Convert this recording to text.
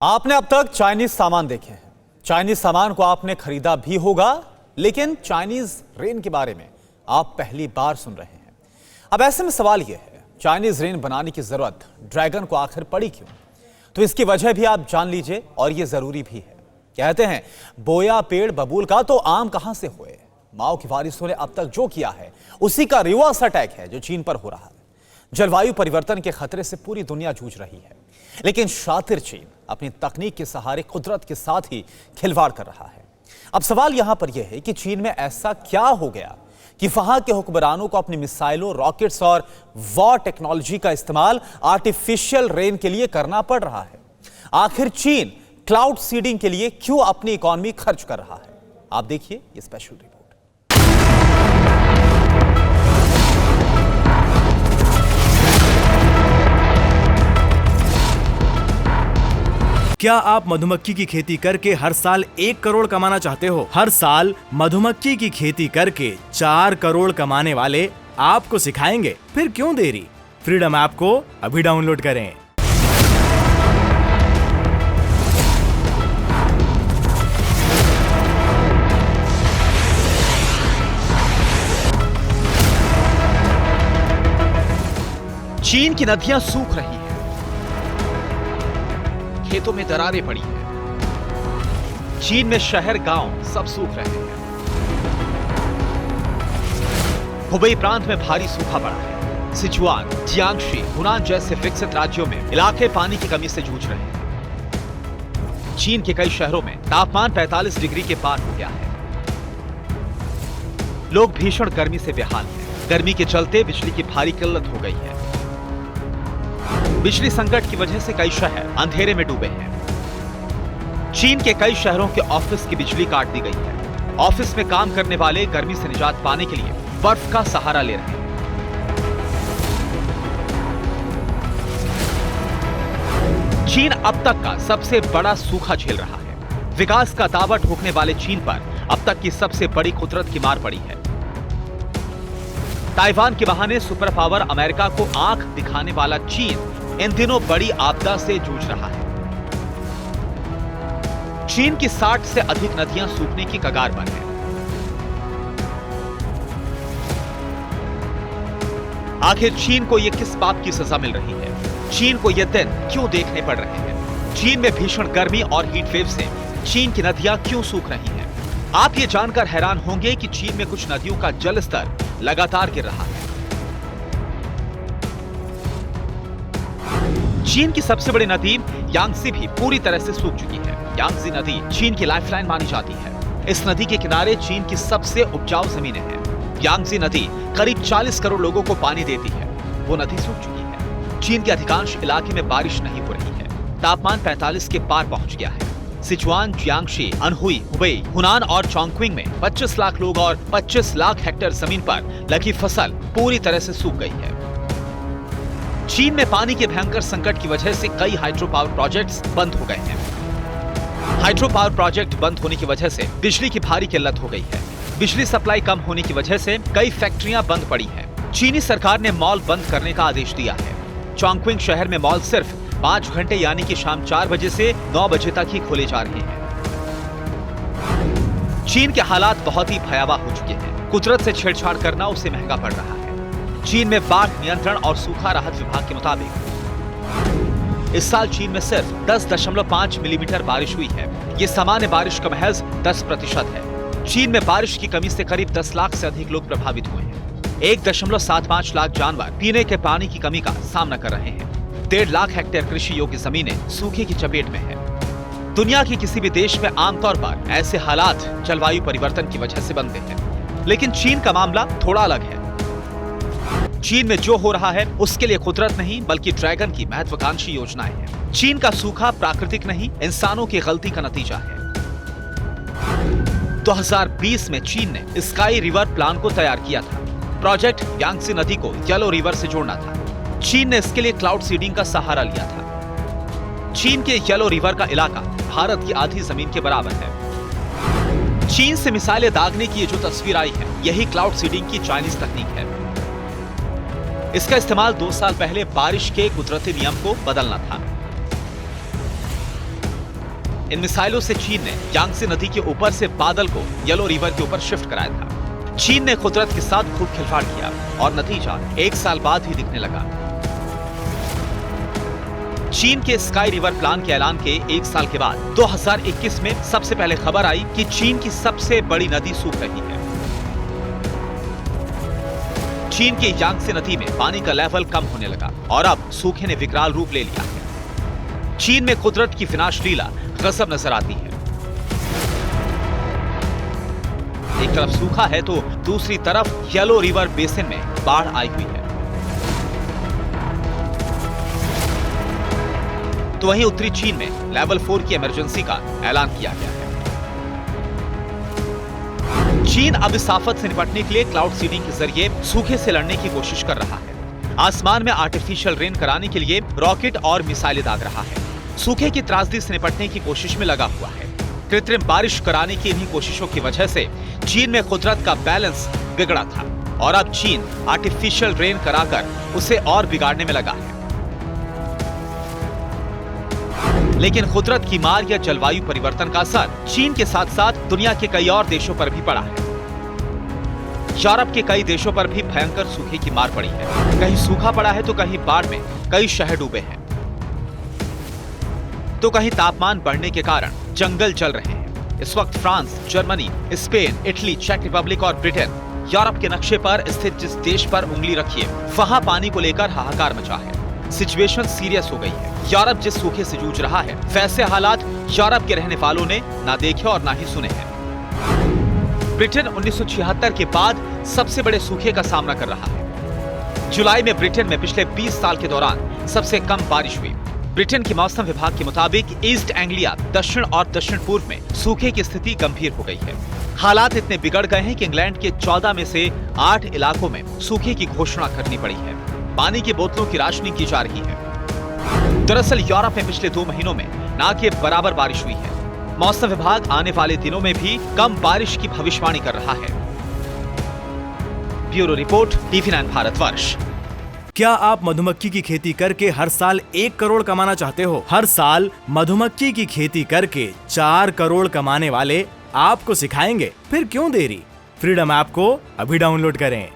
आपने अब तक चाइनीज सामान देखे हैं। चाइनीज सामान को आपने खरीदा भी होगा, लेकिन चाइनीज रेन के बारे में आप पहली बार सुन रहे हैं। अब ऐसे में सवाल यह है, चाइनीज रेन बनाने की जरूरत ड्रैगन को आखिर पड़ी क्यों? तो इसकी वजह भी आप जान लीजिए, और यह जरूरी भी है। कहते हैं बोया पेड़ बबूल का तो आम कहां से हुए। माओ की वारिसों ने अब तक जो किया है उसी का रिवर्स अटैक है जो चीन पर हो रहा है। जलवायु परिवर्तन के खतरे से पूरी दुनिया जूझ रही है, लेकिन शातिर चीन अपनी तकनीक के सहारे कुदरत के साथ ही खिलवाड़ कर रहा है। अब सवाल यहां पर यह है कि चीन में ऐसा क्या हो गया कि वहां के हुक्मरानों को अपनी मिसाइलों, रॉकेट्स और वॉर टेक्नोलॉजी का इस्तेमाल आर्टिफिशियल रेन के लिए करना पड़ रहा है। आखिर चीन क्लाउड सीडिंग के लिए क्यों अपनी इकोनॉमी खर्च कर रहा है? आप देखिए ये स्पेशल रिपोर्ट। क्या आप मधुमक्खी की खेती करके हर साल 1 करोड़ कमाना चाहते हो? हर साल मधुमक्खी की खेती करके 4 करोड़ कमाने वाले आपको सिखाएंगे। फिर क्यों देरी? फ्रीडम ऐप को अभी डाउनलोड करें। चीन की नदियां सूख रही हैं, खेतों में दरारें पड़ी हैं। चीन में शहर गांव सब सूख रहे हैं। हुबेई प्रांत में भारी सूखा पड़ा है। सिचुआन, जियांगशी, हुनान जैसे विकसित राज्यों में इलाके पानी की कमी से जूझ रहे हैं। चीन के कई शहरों में तापमान 45 डिग्री के पार हो गया है। लोग भीषण गर्मी से बेहाल हैं। गर्मी के चलते बिजली की भारी किल्लत हो गई है। बिजली संकट की वजह से कई शहर अंधेरे में डूबे हैं। चीन के कई शहरों के ऑफिस की बिजली काट दी गई है। ऑफिस में काम करने वाले गर्मी से निजात पाने के लिए बर्फ का सहारा ले रहे हैं। चीन अब तक का सबसे बड़ा सूखा झेल रहा है। विकास का दावा ठोकने वाले चीन पर अब तक की सबसे बड़ी कुदरत की मार पड़ी है। ताइवान के बहाने सुपर पावर अमेरिका को आंख दिखाने वाला चीन इन दिनों बड़ी आपदा से जूझ रहा है। चीन की 60 से अधिक नदियां सूखने की कगार पर हैं। आखिर चीन को यह किस बात की सजा मिल रही है? चीन को यह दिन क्यों देखने पड़ रहे हैं? चीन में भीषण गर्मी और हीट वेव से चीन की नदियां क्यों सूख रही हैं? आप ये जानकर हैरान होंगे कि चीन में कुछ नदियों का जल स्तर लगातार गिर रहा है। चीन की सबसे बड़ी नदी यांगत्से भी पूरी तरह से सूख चुकी है। यांगत्से नदी चीन की लाइफलाइन मानी जाती है। इस नदी के किनारे चीन की सबसे उपजाऊ जमीनें हैं। यांगत्से नदी करीब 40 करोड़ लोगों को पानी देती है। वो नदी सूख चुकी है। चीन के अधिकांश इलाके में बारिश नहीं हो रही है। तापमान 45 के पार पहुंच गया है। सिचुआन, जियांगशी, अनहुई, हुबेई, हुनान और चोंगक्विंग में 25 लाख लोग और 25 लाख हेक्टेयर जमीन पर लगी फसल पूरी तरह से सूख गई है। चीन में पानी के भयंकर संकट की वजह से कई हाइड्रो पावर प्रोजेक्ट्स बंद हो गए हैं। हाइड्रो पावर प्रोजेक्ट बंद होने की वजह से बिजली की भारी किल्लत हो गई है। बिजली सप्लाई कम होने की वजह से कई फैक्ट्रियां बंद पड़ी हैं। चीनी सरकार ने मॉल बंद करने का आदेश दिया है। चोंगक्विंग शहर में मॉल सिर्फ 5 घंटे यानी कि शाम 4 बजे से 9 बजे तक ही खोले जा रहे हैं। चीन के हालात बहुत ही भयावह हो चुके हैं। कुदरत से छेड़छाड़ करना उसे महंगा पड़ रहा है। चीन में बाढ़ नियंत्रण और सूखा राहत विभाग के मुताबिक इस साल चीन में सिर्फ 10.5 मिलीमीटर बारिश हुई है। ये सामान्य बारिश का महज 10% है। चीन में बारिश की कमी से करीब 10 लाख से अधिक लोग प्रभावित हुए हैं। 1.75 लाख जानवर पीने के पानी की कमी का सामना कर रहे हैं। 1.5 लाख हेक्टेयर कृषि योग्य जमीनें सूखे की चपेट में है। दुनिया के किसी भी देश में आमतौर पर ऐसे हालात जलवायु परिवर्तन की वजह से बनते हैं, लेकिन चीन का मामला थोड़ा अलग है। चीन में जो हो रहा है उसके लिए कुदरत नहीं बल्कि ड्रैगन की महत्वाकांक्षी योजनाएं हैं। चीन का सूखा प्राकृतिक नहीं, इंसानों की गलती का नतीजा है। 2020 में चीन ने स्काई रिवर प्लान को तैयार किया था। प्रोजेक्ट यांगत्से नदी को येलो रिवर से जोड़ना था। चीन ने इसके लिए क्लाउड सीडिंग का सहारा लिया था। चीन के येलो रिवर का इलाका भारत की आधी जमीन के बराबर है। चीन से मिसाइलें दागने की ये जो तस्वीर आई है, यही क्लाउड सीडिंग की चाइनीज तकनीक है। इसका इस्तेमाल 2 साल पहले बारिश के कुदरती नियम को बदलना था। इन मिसाइलों से चीन ने यांगत्से नदी के ऊपर से बादल को येलो रिवर के ऊपर शिफ्ट कराया था। चीन ने कुदरत के साथ खूब खिलवाड़ किया और नतीजा 1 साल बाद ही दिखने लगा। चीन के स्काई रिवर प्लान के ऐलान के 1 साल के बाद 2021 में सबसे पहले खबर आई कि चीन की सबसे बड़ी नदी सूख रही है। चीन की यांगत्से नदी में पानी का लेवल कम होने लगा और अब सूखे ने विकराल रूप ले लिया है। चीन में कुदरत की विनाश लीला गजब नजर आती है। एक तरफ सूखा है तो दूसरी तरफ येलो रिवर बेसिन में बाढ़ आई हुई है। तो वहीं उत्तरी चीन में लेवल 4 की इमरजेंसी का ऐलान किया गया है। चीन अब इस आफत से निपटने के लिए क्लाउड सीडिंग के जरिए सूखे से लड़ने की कोशिश कर रहा है। आसमान में आर्टिफिशियल रेन कराने के लिए रॉकेट और मिसाइलें दाग रहा है। सूखे की त्रासदी से निपटने की कोशिश में लगा हुआ है। कृत्रिम बारिश कराने की इन्हीं कोशिशों की वजह से चीन में कुदरत का बैलेंस बिगड़ा था और अब चीन आर्टिफिशियल रेन कराकर उसे और बिगाड़ने में लगा है। लेकिन कुदरत की मार या जलवायु परिवर्तन का असर चीन के साथ साथ दुनिया के कई और देशों पर भी पड़ा है। यूरोप के कई देशों पर भी भयंकर सूखे की मार पड़ी है। कहीं सूखा पड़ा है तो कहीं बाढ़ में कई शहर डूबे हैं, तो कहीं तापमान बढ़ने के कारण जंगल जल रहे हैं। इस वक्त फ्रांस, जर्मनी, स्पेन, इटली, चेक रिपब्लिक और ब्रिटेन यूरोप के नक्शे पर स्थित जिस देश पर उंगली रखिए वहां पानी को लेकर हाहाकार मचा है। सिचुएशन सीरियस हो गई है। यूरोप जिस सूखे से जूझ रहा है वैसे हालात यूरोप के रहने वालों ने ना देखे और ना ही सुने हैं। ब्रिटेन 1976 के बाद सबसे बड़े सूखे का सामना कर रहा है। जुलाई में ब्रिटेन में पिछले 20 साल के दौरान सबसे कम बारिश हुई। ब्रिटेन के मौसम विभाग के मुताबिक ईस्ट एंग्लिया, दक्षिण और दक्षिण पूर्व में सूखे की स्थिति गंभीर हो गई है। हालात इतने बिगड़ गए हैं कि इंग्लैंड के 14 में से 8 इलाकों में सूखे की घोषणा करनी पड़ी है। पानी की बोतलों की राशनिंग की जा रही है। दरअसल यूरोप में पिछले 2 महीनों में ना के बराबर बारिश हुई है। मौसम विभाग आने वाले दिनों में भी कम बारिश की भविष्यवाणी कर रहा है। Bureau report, TV9 Bharatvarsh. क्या आप मधुमक्खी की खेती करके हर साल 1 करोड़ कमाना चाहते हो? हर साल मधुमक्खी की खेती करके 4 करोड़ कमाने वाले आपको सिखाएंगे। फिर क्यों देरी? फ्रीडम ऐप को अभी डाउनलोड करें।